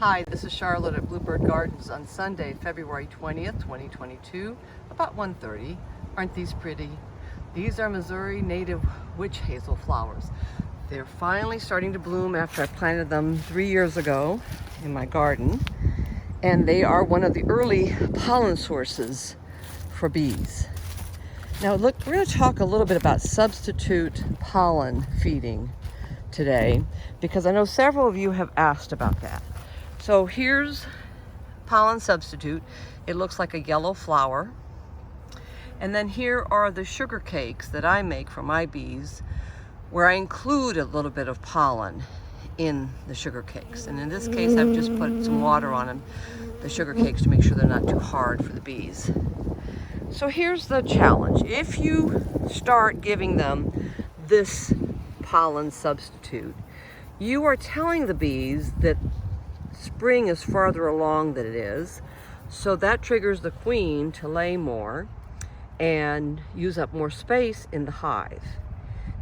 Hi, this is Charlotte at Bluebird Gardens on Sunday, February 20th, 2022, about 1:30. Aren't these pretty? These are Missouri native witch hazel flowers. They're finally starting to bloom after I planted them 3 years ago in my garden, and they are one of the early pollen sources for bees. Now look, we're going to talk a little bit about substitute pollen feeding today, because I know several of you have asked about that. So here's pollen substitute. It looks like a yellow flower. And then here are the sugar cakes that I make for my bees, where I include a little bit of pollen in the sugar cakes. And in this case, I've just put some water on them, the sugar cakes, to make sure they're not too hard for the bees. So here's the challenge. If you start giving them this pollen substitute, you are telling the bees that spring is farther along than it is, so that triggers the queen to lay more and use up more space in the hive.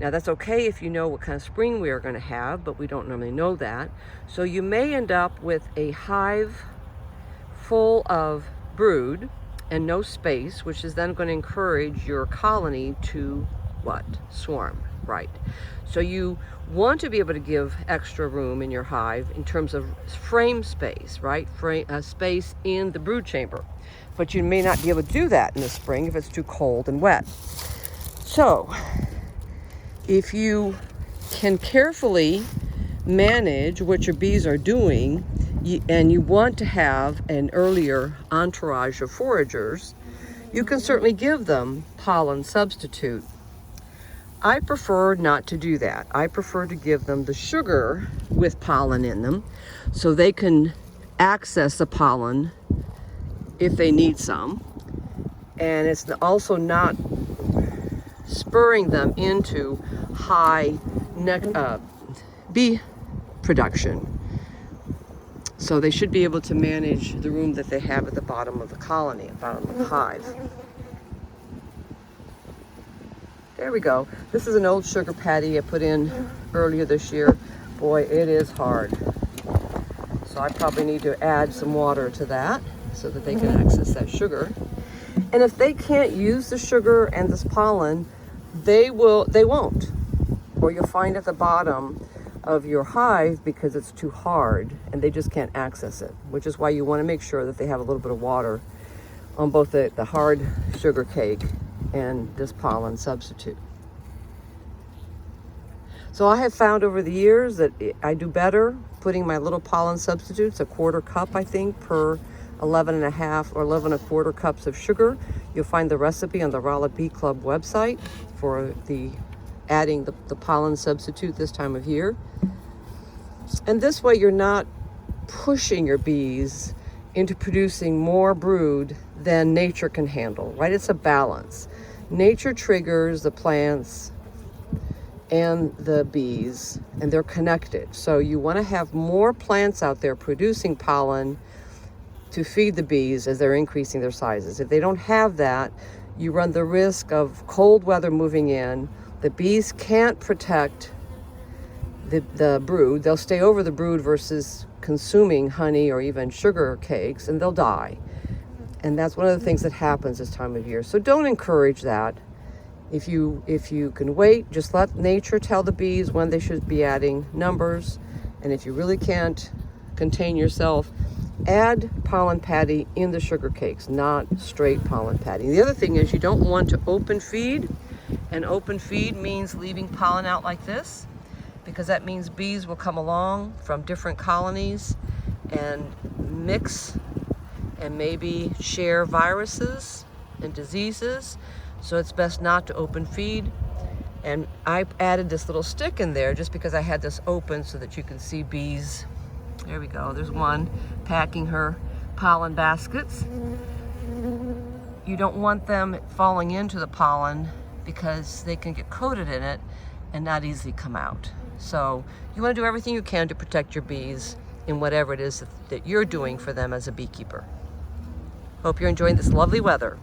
Now that's okay if you know what kind of spring we are going to have, but we don't normally know that. So you may end up with a hive full of brood and no space, which is then going to encourage your colony to what? Swarm, right? So you want to be able to give extra room in your hive in terms of frame space, right? Space in the brood chamber. But you may not be able to do that in the spring if it's too cold and wet. So if you can carefully manage what your bees are doing, and you want to have an earlier entourage of foragers, you can certainly give them pollen substitute. I prefer not to do that. I prefer to give them the sugar with pollen in them so they can access the pollen if they need some. And it's also not spurring them into high bee production. So they should be able to manage the room that they have at the bottom of the colony, bottom of the hive. There we go. This is an old sugar patty I put in earlier this year. Boy, it is hard. So I probably need to add some water to that so that they can access that sugar. And if they can't use the sugar and this pollen, they won't. Or you'll find at the bottom of your hive because it's too hard and they just can't access it, which is why you want to make sure that they have a little bit of water on both the hard sugar cake and this pollen substitute. So I have found over the years that I do better putting my little pollen substitutes, a 1/4 cup, I think, per 11.5 or 11 1/4 cups of sugar. You'll find the recipe on the Raleigh Bee Club website for adding the pollen substitute this time of year. And this way you're not pushing your bees into producing more brood than nature can handle, right? It's a balance. Nature triggers the plants and the bees, and they're connected. So you want to have more plants out there producing pollen to feed the bees as they're increasing their sizes. If they don't have that, you run the risk of cold weather moving in. The bees can't protect the brood. They'll stay over the brood versus consuming honey or even sugar cakes, and they'll die. And that's one of the things that happens this time of year. So don't encourage that. If you can wait, just let nature tell the bees when they should be adding numbers. And if you really can't contain yourself, add pollen patty in the sugar cakes, not straight pollen patty. The other thing is you don't want to open feed. And open feed means leaving pollen out like this, because that means bees will come along from different colonies and mix and maybe share viruses and diseases. So it's best not to open feed. And I added this little stick in there just because I had this open so that you can see bees. There we go, there's one packing her pollen baskets. You don't want them falling into the pollen because they can get coated in it and not easily come out. So you want to do everything you can to protect your bees in whatever it is that you're doing for them as a beekeeper. Hope you're enjoying this lovely weather.